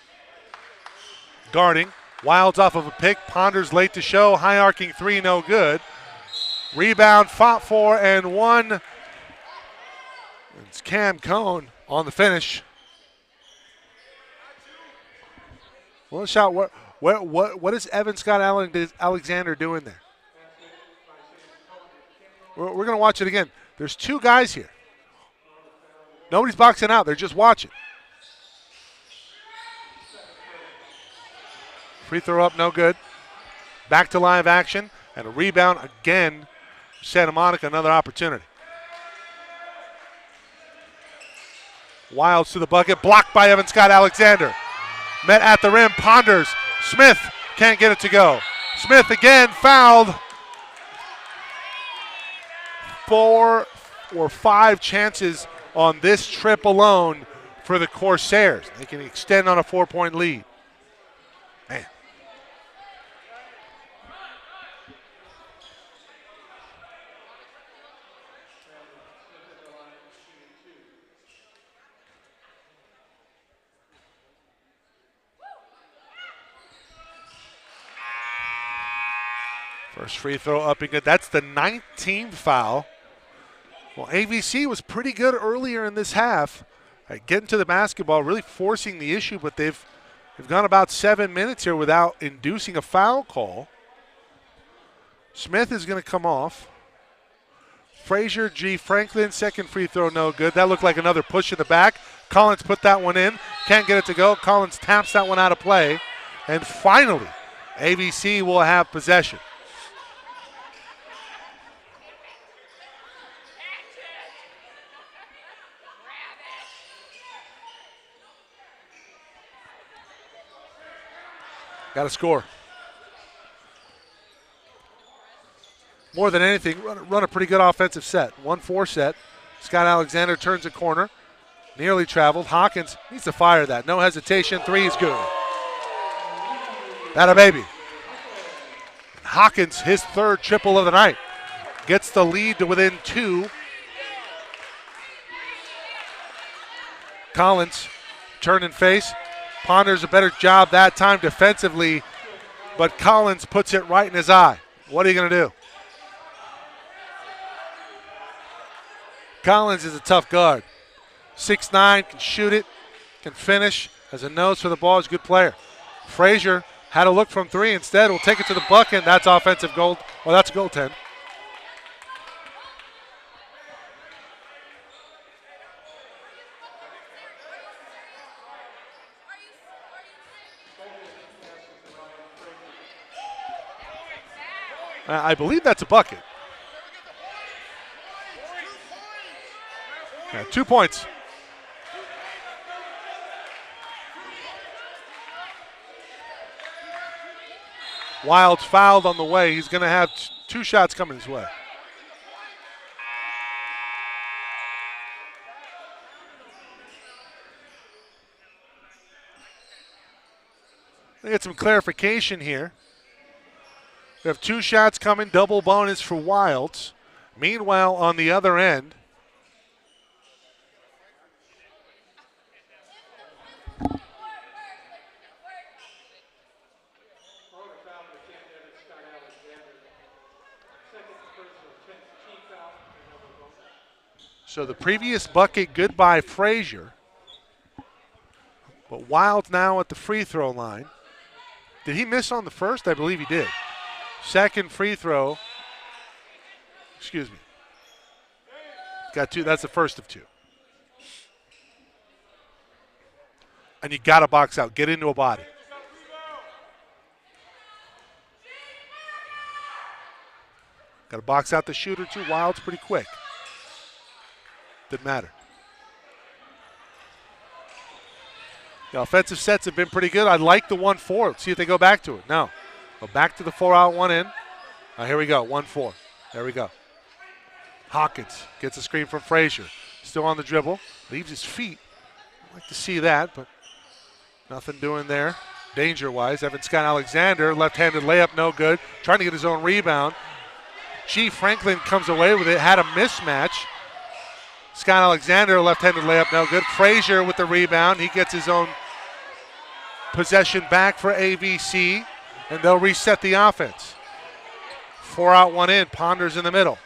S1: guarding. Wilds off of a pick. Ponders late to show. High arcing three, no good. Rebound, fought for, and one. It's Cam Cone on the finish. One shot. What is Evan Scott Alexander doing there? We're going to watch it again. There's two guys here. Nobody's boxing out. They're just watching. Free throw up, no good. Back to live action. And a rebound again. Santa Monica, another opportunity. Wilds to the bucket. Blocked by Evan Scott Alexander. Met at the rim. Ponders. Smith can't get it to go. Smith again fouled. 4 or 5 chances on this trip alone for the Corsairs. They can extend on a 4-point lead. Man. First free throw up and good. That's the 19th foul. Well, AVC was pretty good earlier in this half at getting to the basketball, really forcing the issue, but they've gone about 7 minutes here without inducing a foul call. Smith is going to come off. Frazier, G. Franklin, second free throw, no good. That looked like another push in the back. Collins put that one in. Can't get it to go. Collins taps that one out of play. And finally, AVC will have possession. Got to score. More than anything, run a pretty good offensive set. 1-4 set. Scott Alexander turns a corner. Nearly traveled. Hawkins needs to fire that. No hesitation. 3 is good. That a baby. Hawkins, his third triple of the night. Gets the lead to within 2. Collins, turn and face. Ponders a better job that time defensively, but Collins puts it right in his eye. What are you going to do? Collins is a tough guard. 6'9", can shoot it, can finish, has a nose for the ball, is a good player. Frazier had a look from 3 instead, will take it to the bucket. That's offensive goal. Well, that's a goaltend. I believe that's a bucket. Yeah, 2 points. Wild's fouled on the way. He's going to have 2 shots coming his way. They get some clarification here. We have 2 shots coming, double bonus for Wilds. Meanwhile, on the other end, so the previous bucket, good by Frazier. But Wilds now at the free throw line. Did he miss on the first? I believe he did. Second free throw. Excuse me. Got 2. That's the first of 2. And you got to box out. Get into a body. Got to box out the shooter too. Wild's pretty quick. Didn't matter. The offensive sets have been pretty good. I like the 1-4. Let's see if they go back to it. No. Go back to the 4 out, 1 in. Here we go. 1-4. There we go. Hawkins gets a screen from Frazier. Still on the dribble. Leaves his feet. I'd like to see that, but nothing doing there. Danger-wise, Evan Scott Alexander, left-handed layup, no good. Trying to get his own rebound. G. Franklin comes away with it. Had a mismatch. Scott Alexander, left-handed layup, no good. Frazier with the rebound. He gets his own possession back for AVC, and they'll reset the offense. 4 out, 1 in. Ponders in the middle.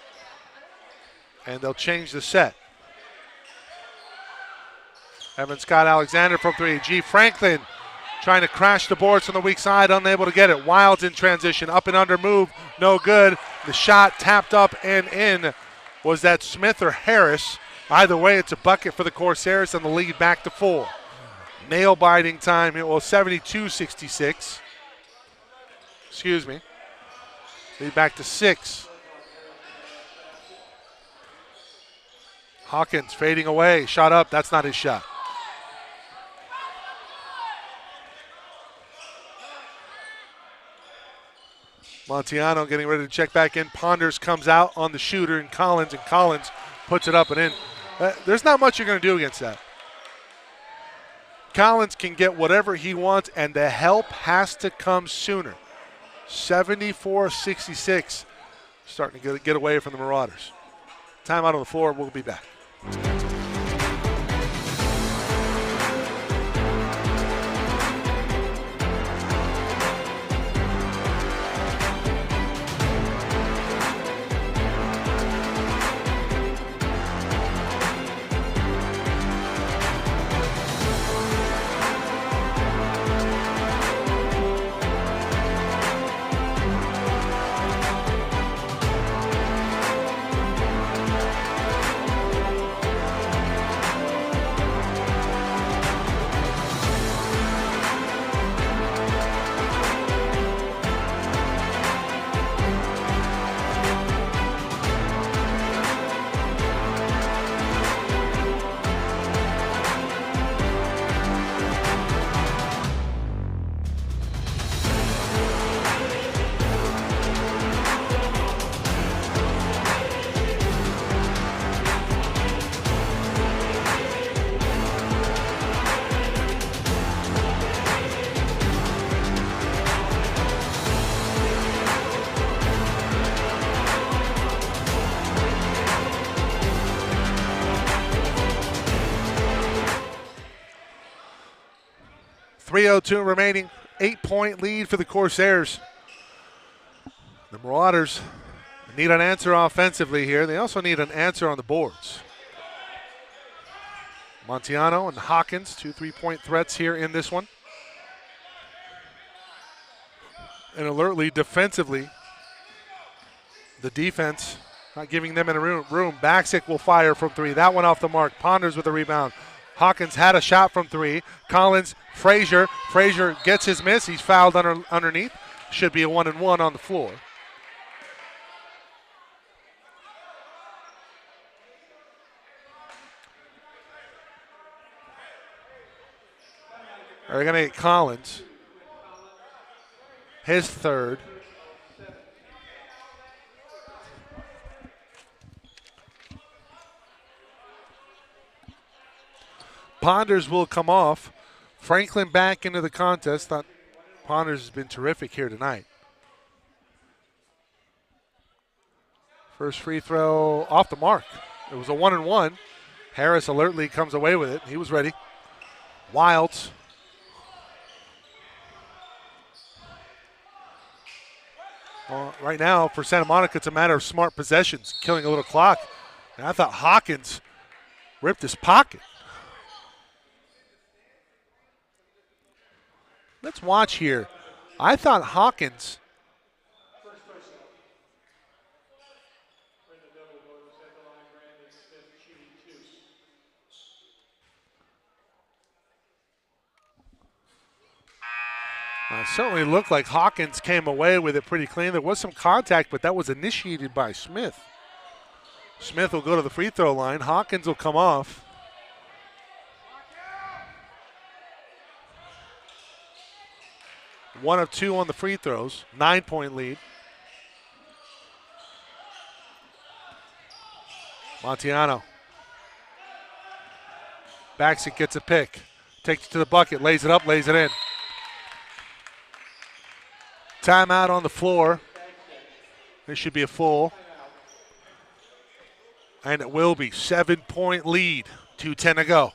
S1: And they'll change the set. Evan Scott Alexander from 3. G. Franklin trying to crash the boards from the weak side, unable to get it. Wilds in transition, up and under move, no good. The shot tapped up and in. Was that Smith or Harris? Either way, it's a bucket for the Corsairs and the lead back to 4. Nail-biting time here. Well, 72-66. Excuse me. Lead back to 6. Hawkins fading away. Shot up. That's not his shot. Montiano getting ready to check back in. Ponders comes out on the shooter and Collins puts it up and in. There's not much you're going to do against that. Collins can get whatever he wants, and the help has to come sooner. 74-66. Starting to get away from the Marauders. Timeout on the floor. We'll be back. .302 remaining, 8-point lead for the Corsairs. The Marauders need an answer offensively here. They also need an answer on the boards. Montiano and Hawkins, 2 3-point threats here in this one. And alertly, defensively, the defense not giving them any room. Baksic will fire from 3. That one off the mark. Ponders with the rebound. Hawkins had a shot from 3. Collins, Frazier. Frazier gets his miss. He's fouled underneath. Should be a 1-and-1 on the floor. They're going to get Collins. His third. Ponders will come off. Franklin back into the contest. Thought Ponders has been terrific here tonight. First free throw off the mark. It was a 1-and-1. Harris alertly comes away with it. He was ready. Wilds. Well, right now, for Santa Monica, it's a matter of smart possessions, killing a little clock. And I thought Hawkins ripped his pocket. Let's watch here. I thought Hawkins. It certainly looked like Hawkins came away with it pretty clean. There was some contact, but that was initiated by Smith. Smith will go to the free throw line. Hawkins will come off. One of two on the free throws. 9-point lead. Montiano. Backs it, gets a pick. Takes it to the bucket, lays it up, lays it in. Timeout on the floor. This should be a full. And it will be 7-point lead. 2:10 to go.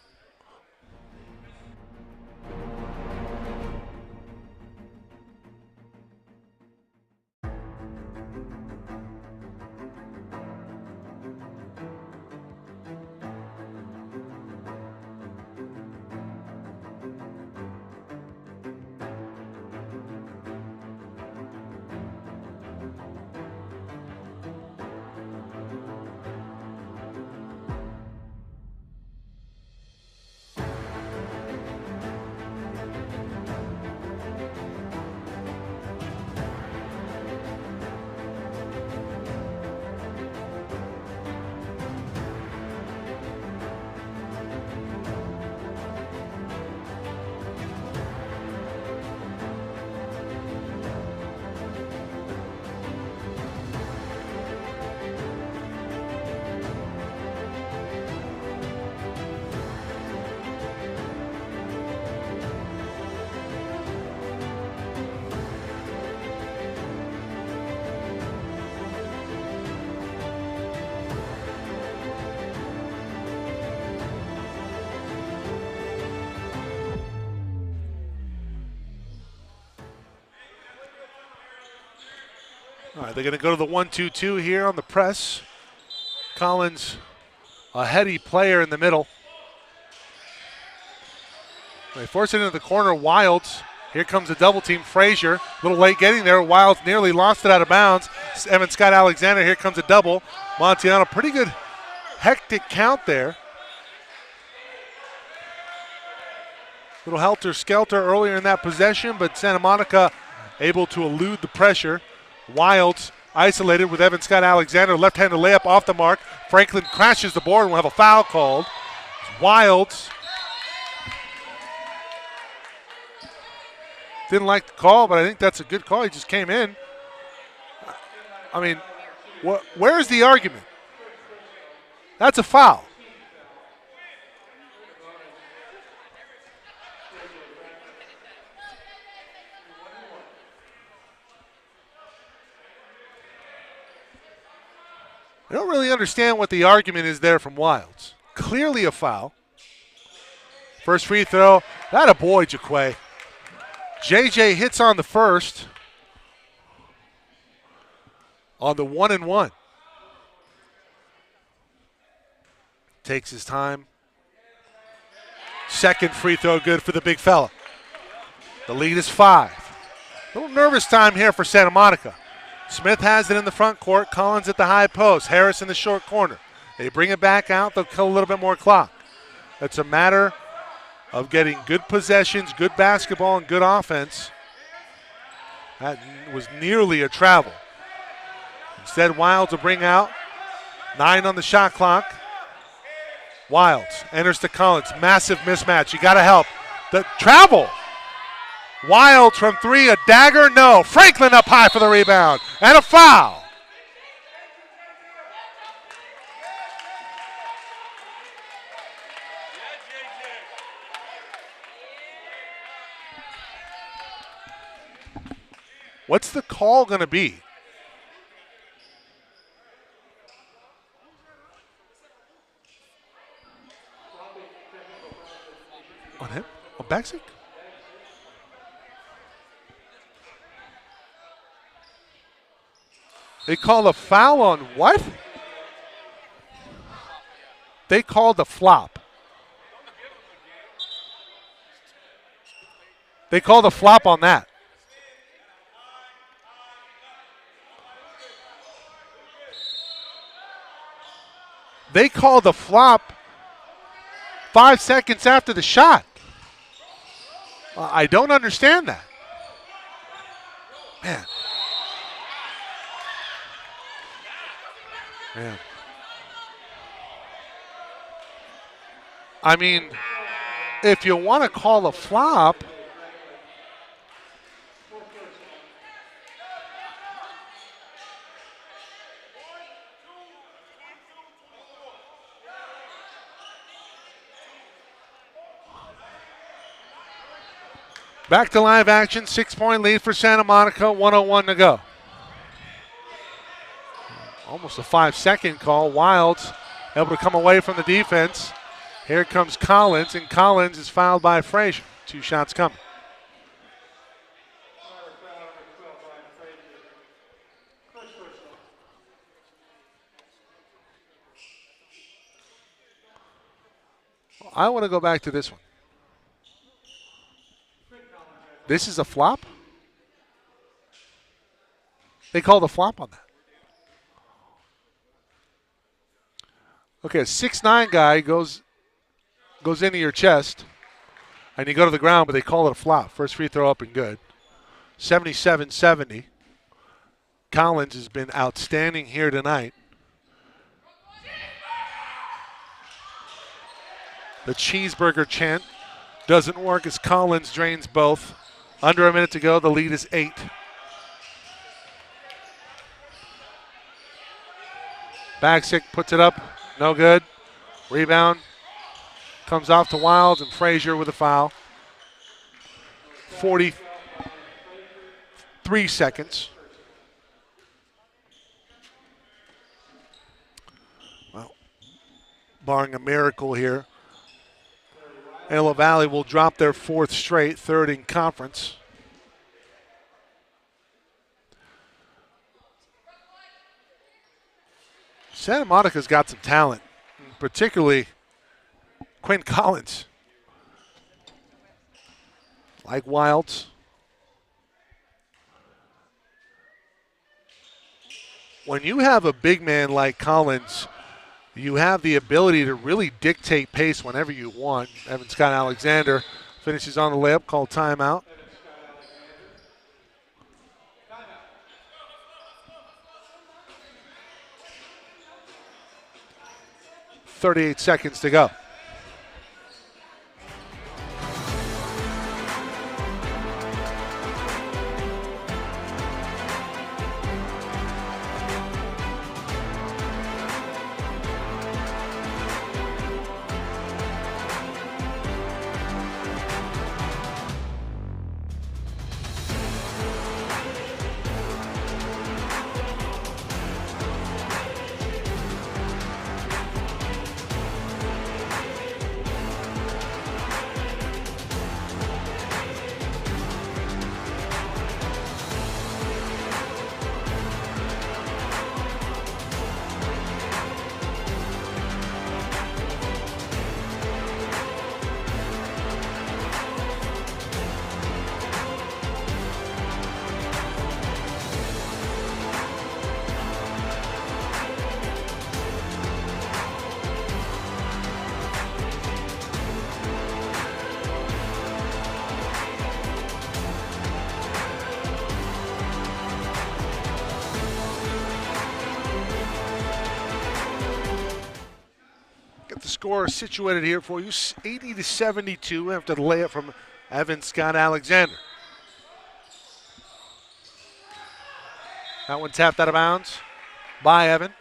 S1: All right, they're going to go to the 1-2-2 here on the press. Collins, a heady player in the middle. They force it into the corner. Wilds. Here comes a double team. Frazier, a little late getting there. Wilds nearly lost it out of bounds. Evan Scott Alexander. Here comes a double. Montiano, pretty good hectic count there. Little helter-skelter earlier in that possession, but Santa Monica able to elude the pressure. Wilds isolated with Evan Scott Alexander. Left-handed layup off the mark. Franklin crashes the board and we'll have a foul called. Wilds didn't like the call, but I think that's a good call. He just came in. I mean, where's the argument? That's a foul. I don't really understand what the argument is there from Wilds. Clearly a foul. First free throw. That a boy, Jaquay. JJ hits on the first. On the 1-and-1. Takes his time. Second free throw good for the big fella. The lead is 5. A little nervous time here for Santa Monica. Smith has it in the front court. Collins at the high post. Harris in the short corner. They bring it back out. They'll kill a little bit more clock. It's a matter of getting good possessions, good basketball, and good offense. That was nearly a travel. Instead, Wilds will bring out 9 on the shot clock. Wilds enters to Collins. Massive mismatch. You got to help. The travel. Wilds from three, a dagger, no. Franklin up high for the rebound, and a foul. What's the call going to be? On him? On Baxic? They call a foul on what? They called a flop. They called a flop on that. They called a flop 5 seconds after the shot. I don't understand that. Man. I mean, if you want to call a flop, back to live action, 6-point lead for Santa Monica, 1:01 to go. Almost a 5-second call. Wilds able to come away from the defense. Here comes Collins, and Collins is fouled by Frazier. 2 shots coming. I want to go back to this one. This is a flop? They called a flop on that. Okay, a 6'9" guy goes into your chest, and you go to the ground, but they call it a flop. First free throw up and good. 77-70. Collins has been outstanding here tonight. The cheeseburger chant doesn't work as Collins drains both. Under a minute to go, the lead is 8. Baxic puts it up, no good. Rebound comes off to Wilds, and Frazier with a foul. 43 seconds. Well, barring a miracle here, Antelope Valley will drop their 4th straight, 3rd in conference. Santa Monica's got some talent, particularly Quinn Collins. Like Wilds. When you have a big man like Collins, you have the ability to really dictate pace whenever you want. Evan Scott Alexander finishes on the layup, called timeout. .38 seconds to go. Score situated here for you, 80-72 after the layup from Evan Scott Alexander. That one tapped out of bounds by Evan.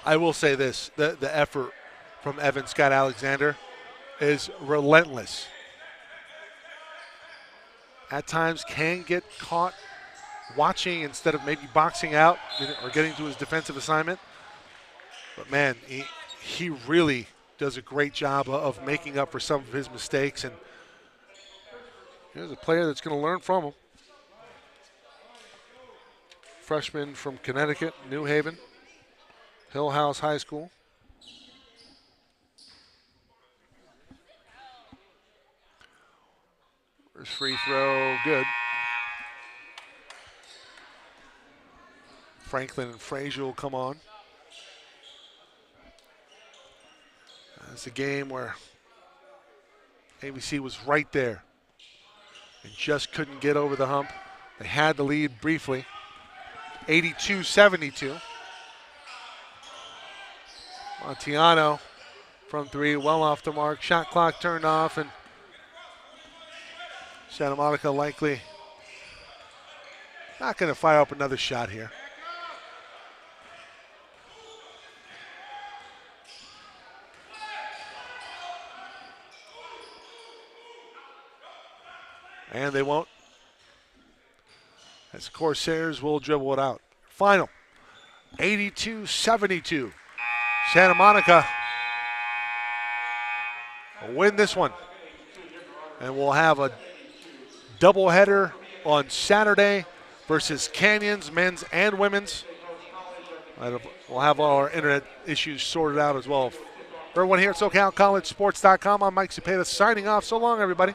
S1: I will say this, the effort from Evan Scott Alexander is relentless. At times can get caught watching instead of maybe boxing out or getting to his defensive assignment. But man, he really does a great job of making up for some of his mistakes, and here's a player that's going to learn from him. Freshman from Connecticut, New Haven, Hill House High School. First free throw, good. Franklin and Frazier will come on. It's a game where ABC was right there and just couldn't get over the hump. They had the lead briefly, 82-72. Montiano from three, well off the mark. Shot clock turned off, and Santa Monica likely not going to fire up another shot here. And they won't. As Corsairs will dribble it out. Final, 82-72. Santa Monica will win this one. And we'll have a doubleheader on Saturday versus Canyons, men's and women's. We'll have all our internet issues sorted out as well. For everyone here at SoCalCollegeSports.com, I'm Mike Cepeda signing off. So long, everybody.